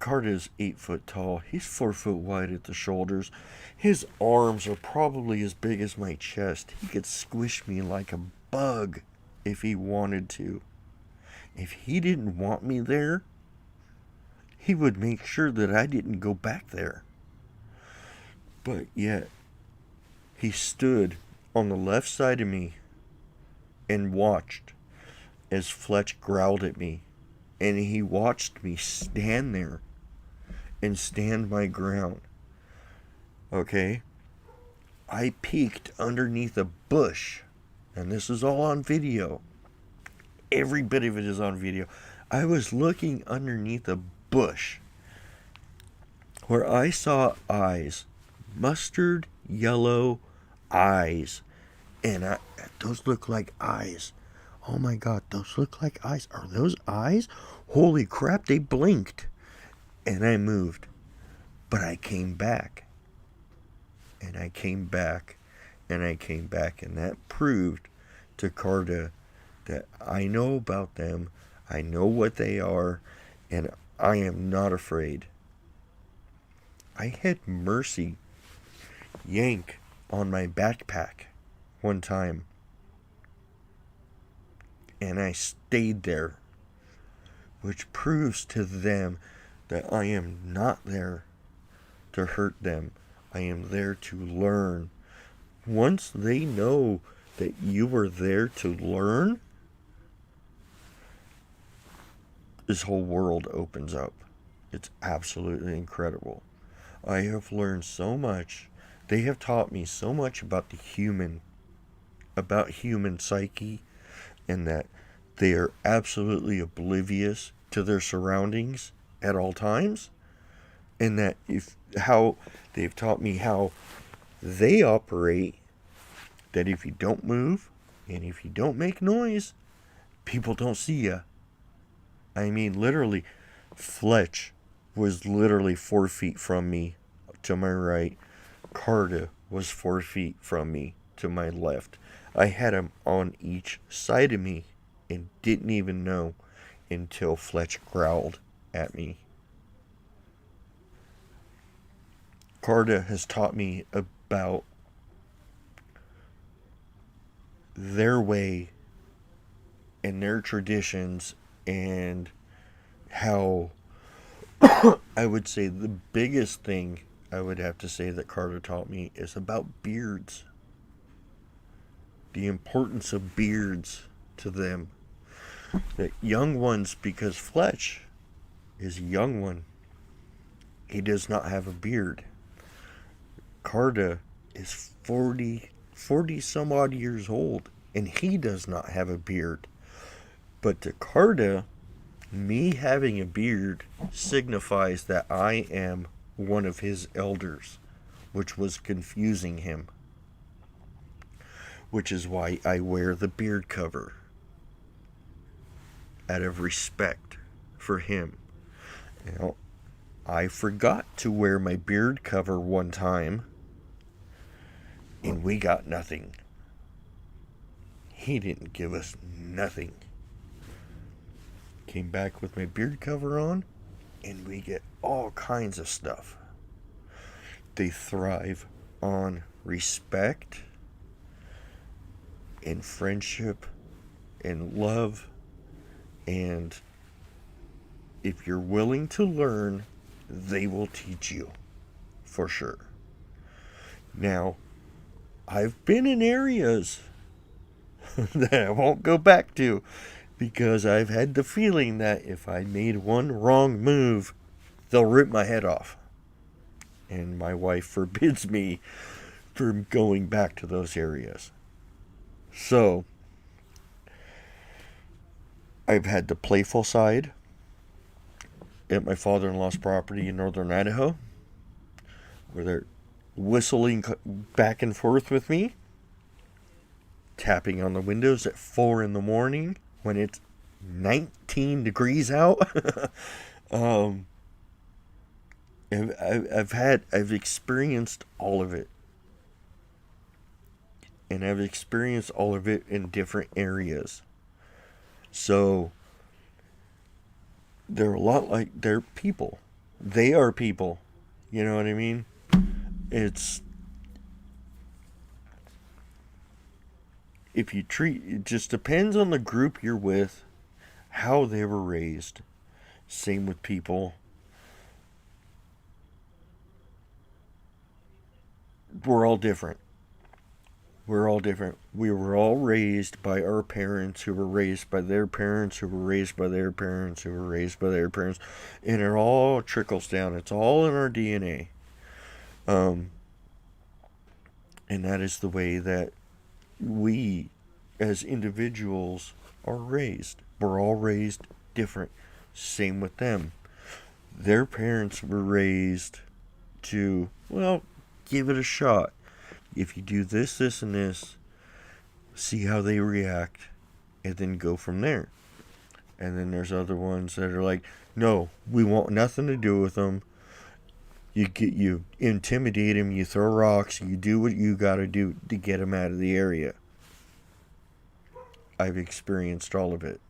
Carta's 8 foot tall. He's 4 foot wide at the shoulders. His arms are probably as big as my chest. He could squish me like a bug if he wanted to. If he didn't want me there, he would make sure that I didn't go back there. But yet, he stood on the left side of me and watched as Fletch growled at me. And he watched me stand there and stand my ground. Okay? I peeked underneath a bush. And this is all on video. Every bit of it is on video. I was looking underneath a bush where I saw eyes. Mustard yellow eyes. And those look like eyes. Oh my God, those look like eyes. Are those eyes? Holy crap, they blinked. And I moved. But I came back. And I came back. And I came back. And that proved to Carta that I know about them. I know what they are. And I am not afraid. I had Mercy yank on my backpack one time. And I stayed there, which proves to them that I am not there to hurt them. I am there to learn. Once they know that you were there to learn, this whole world opens up. It's absolutely incredible. I have learned so much. They have taught me so much about about human psyche, and that they are absolutely oblivious to their surroundings at all times, and that how they've taught me how they operate, that if you don't move and if you don't make noise, people don't see you. I mean, literally, Fletch was literally 4 feet from me to my right. Carta was 4 feet from me to my left. I had him on each side of me. and didn't even know until Fletch growled at me. Carta has taught me about their way and their traditions, and how I would say the biggest thing I would have to say that Carta taught me is about beards. The importance of beards to them. The young ones, because Fletch is a young one, he does not have a beard. Carta is 40 some odd years old, and he does not have a beard. But to Carta, me having a beard signifies that I am one of his elders, which was confusing him. Which is why I wear the beard cover, out of respect for him. Now, I forgot to wear my beard cover one time, and we got nothing. He didn't give us nothing. Came back with my beard cover on, and we get all kinds of stuff. They thrive on respect and friendship and love, and if you're willing to learn, they will teach you, for sure. Now, I've been in areas that I won't go back to, because I've had the feeling that if I made one wrong move, they'll rip my head off. And my wife forbids me from going back to those areas. So, I've had the playful side at my father-in-law's property in northern Idaho, where they're whistling back and forth with me, tapping on the windows at 4 in the morning when it's 19 degrees out. I've experienced all of it. And I've experienced all of it in different areas. So, they're a lot like, they're people. They are people. You know what I mean? It just depends on the group you're with, how they were raised. Same with people. We're all different. We're all different. We were all raised by our parents, who were raised by their parents, who were raised by their parents, who were raised by their parents. And it all trickles down. It's all in our DNA. And that is the way that we, as individuals, are raised. We're all raised different. Same with them. Their parents were raised to, well, give it a shot. If you do this, this, and this, see how they react, and then go from there. And then there's other ones that are like, no, we want nothing to do with them. You intimidate them, you throw rocks, you do what you gotta do to get them out of the area. I've experienced all of it.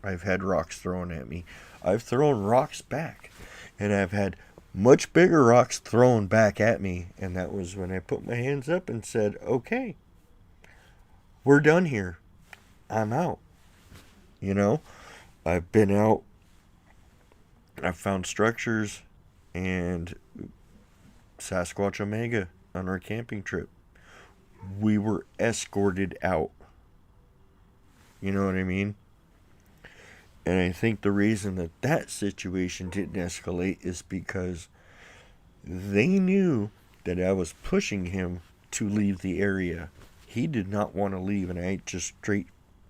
I've had rocks thrown at me. I've thrown rocks back. And I've had much bigger rocks thrown back at me, and that was when I put my hands up and said, okay, we're done here. I'm out. You know, I've been out, I've found structures, and Sasquatch Omega on our camping trip. We were escorted out. You know what I mean? And I think the reason that situation didn't escalate is because they knew that I was pushing him to leave the area. He did not want to leave, and I just straight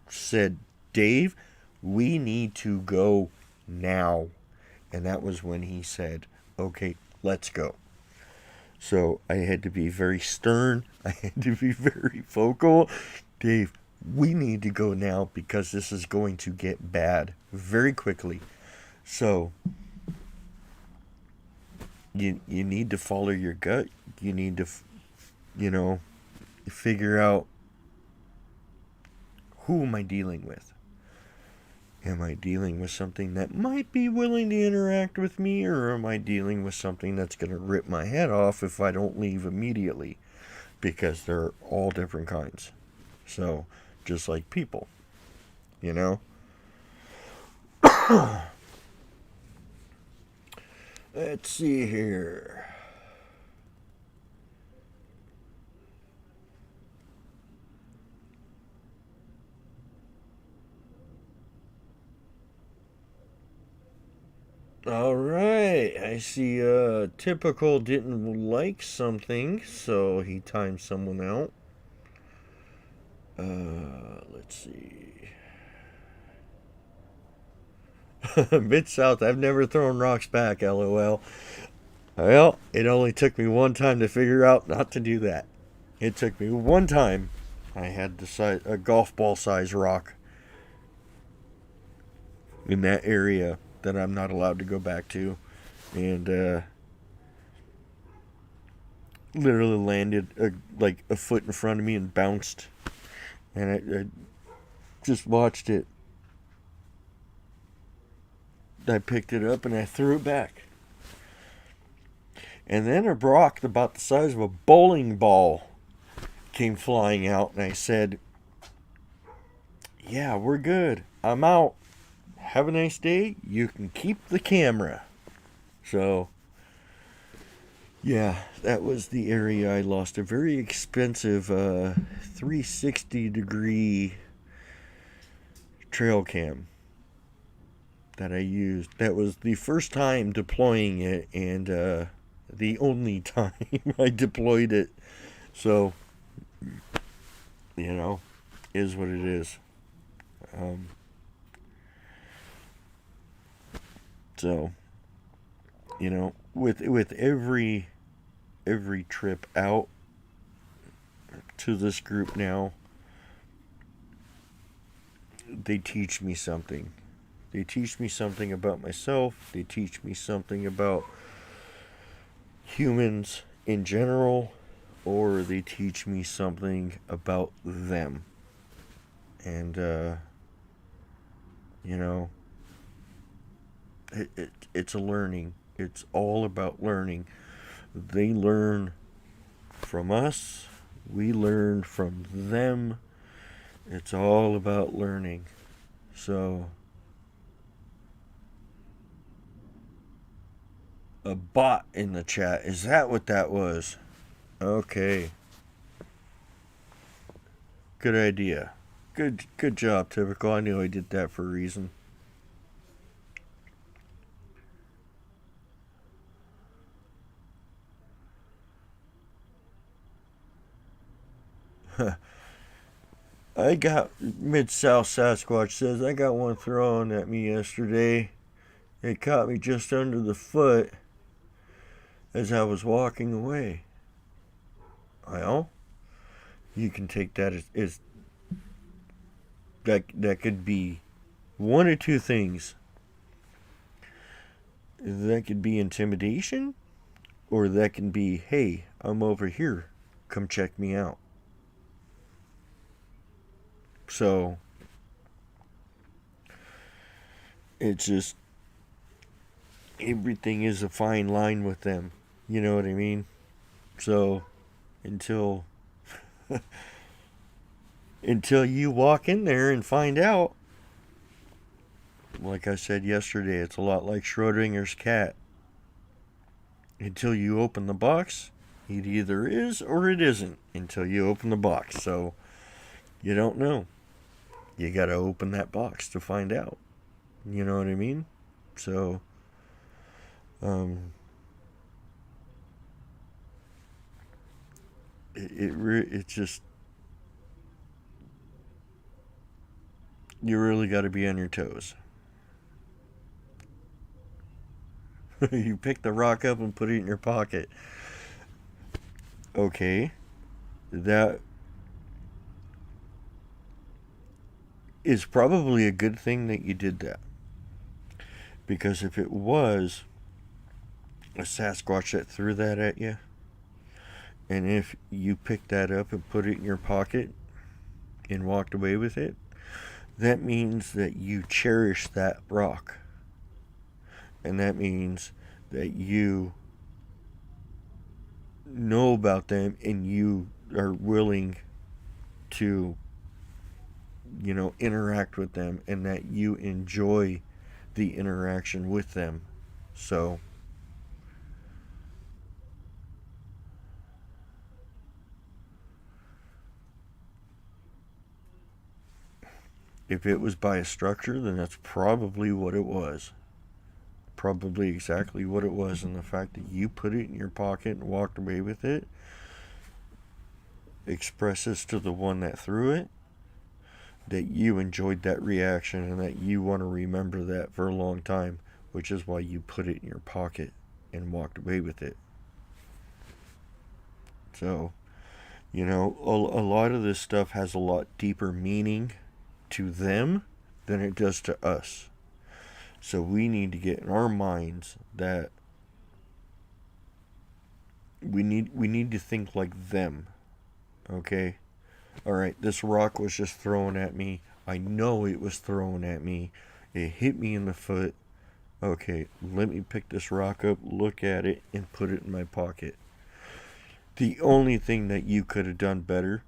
said, Dave, we need to go now. And that was when he said, okay, let's go. So I had to be very stern. I had to be very vocal. Dave, we need to go now, because this is going to get bad very quickly. So you need to follow your gut. You need to, figure out, who am I dealing with? Am I dealing with something that might be willing to interact with me, or am I dealing with something that's going to rip my head off if I don't leave immediately? Because they're all different kinds. So, just like people, you know? Let's see here. All right, I see Typical didn't like something, so he timed someone out. Let's see. Mid-South, I've never thrown rocks back, lol. Well, it only took me one time to figure out not to do that. It took me one time. I had a golf ball size rock in that area that I'm not allowed to go back to. And literally landed like a foot in front of me and bounced. And I just watched it. I picked it up and I threw it back. And then a rock about the size of a bowling ball came flying out, and I said, "Yeah, we're good. I'm out. Have a nice day. You can keep the camera." So, yeah, that was the area I lost a very expensive 360-degree trail cam that I used. That was the first time deploying it, and the only time I deployed it. So, is what it is. So, with every trip out to this group now, they teach me something. They teach me something about myself. They teach me something about humans in general, or they teach me something about them. And it's a learning. It's all about learning. They learn from us. We learn from them. It's all about learning. So, a bot in the chat. Is that what that was? Okay. Good idea. Good job, Typical. I knew I did that for a reason. I got Mid-South Sasquatch says, I got one thrown at me yesterday. It caught me just under the foot as I was walking away. Well, you can take that as that could be one or two things. That could be intimidation, or that can be, hey, I'm over here. Come check me out. So, it's just, everything is a fine line with them. You know what I mean? So, until you walk in there and find out, like I said yesterday, it's a lot like Schrodinger's cat. Until you open the box, it either is or it isn't until you open the box. So, you don't know. You gotta open that box to find out. You know what I mean? So, it just, you really got to be on your toes. You pick the rock up and put it in your pocket. Okay, that is probably a good thing that you did that. Because if it was a Sasquatch that threw that at you, and if you picked that up and put it in your pocket and walked away with it, that means that you cherish that rock. And that means that you know about them and you are willing to, interact with them, and that you enjoy the interaction with them. So, if it was by a structure, then that's probably what it was. Probably exactly what it was. And the fact that you put it in your pocket and walked away with it expresses to the one that threw it that you enjoyed that reaction and that you want to remember that for a long time, which is why you put it in your pocket and walked away with it. So, a lot of this stuff has a lot deeper meaning to them than it does to us. So we need to get in our minds that we need to think like them. Okay? All right, this rock was just thrown at me. I know it was thrown at me. It hit me in the foot. Okay, let me pick this rock up, look at it, and put it in my pocket. The only thing that you could have done better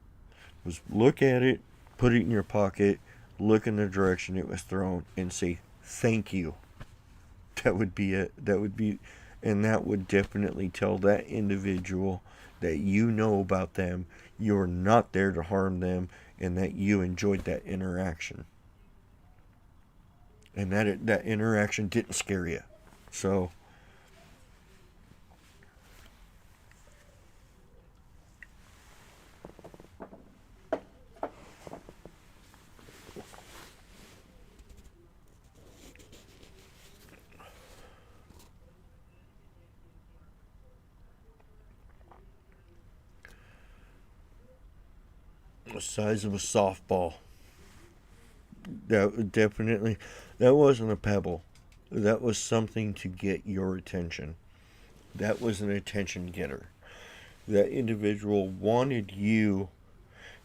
was look at it, put it in your pocket, look in the direction it was thrown, and say thank you. That would be it. And that would definitely tell that individual that you know about them, you're not there to harm them, and that you enjoyed that interaction. And that interaction didn't scare you. So, the size of a softball. That wasn't a pebble. That was something to get your attention. That was an attention getter. That individual wanted you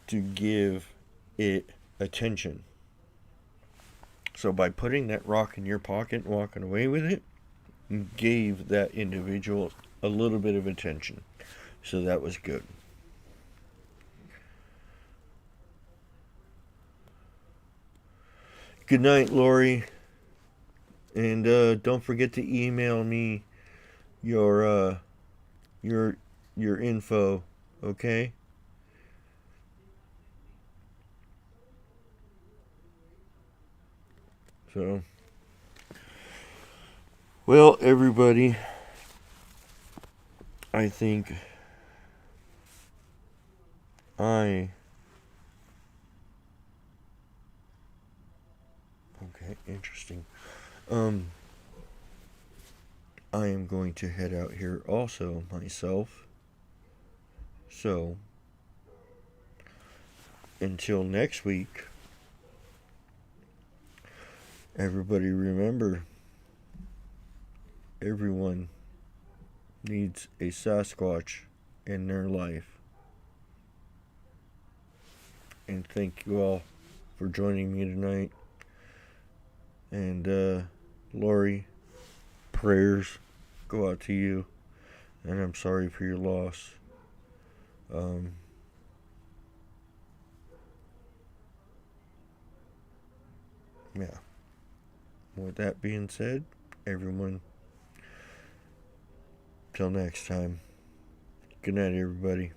to give it attention. So by putting that rock in your pocket and walking away with it, you gave that individual a little bit of attention. So that was good. Good night, Lori. And don't forget to email me your your info, okay? So, well, everybody, I think I okay, interesting. Um I am going to head out here also myself. So, until next week, everybody remember, everyone needs a Sasquatch in their life. And thank you all for joining me tonight. And Lori, prayers go out to you. And I'm sorry for your loss. Um, yeah. With that being said, everyone, till next time, good night, everybody.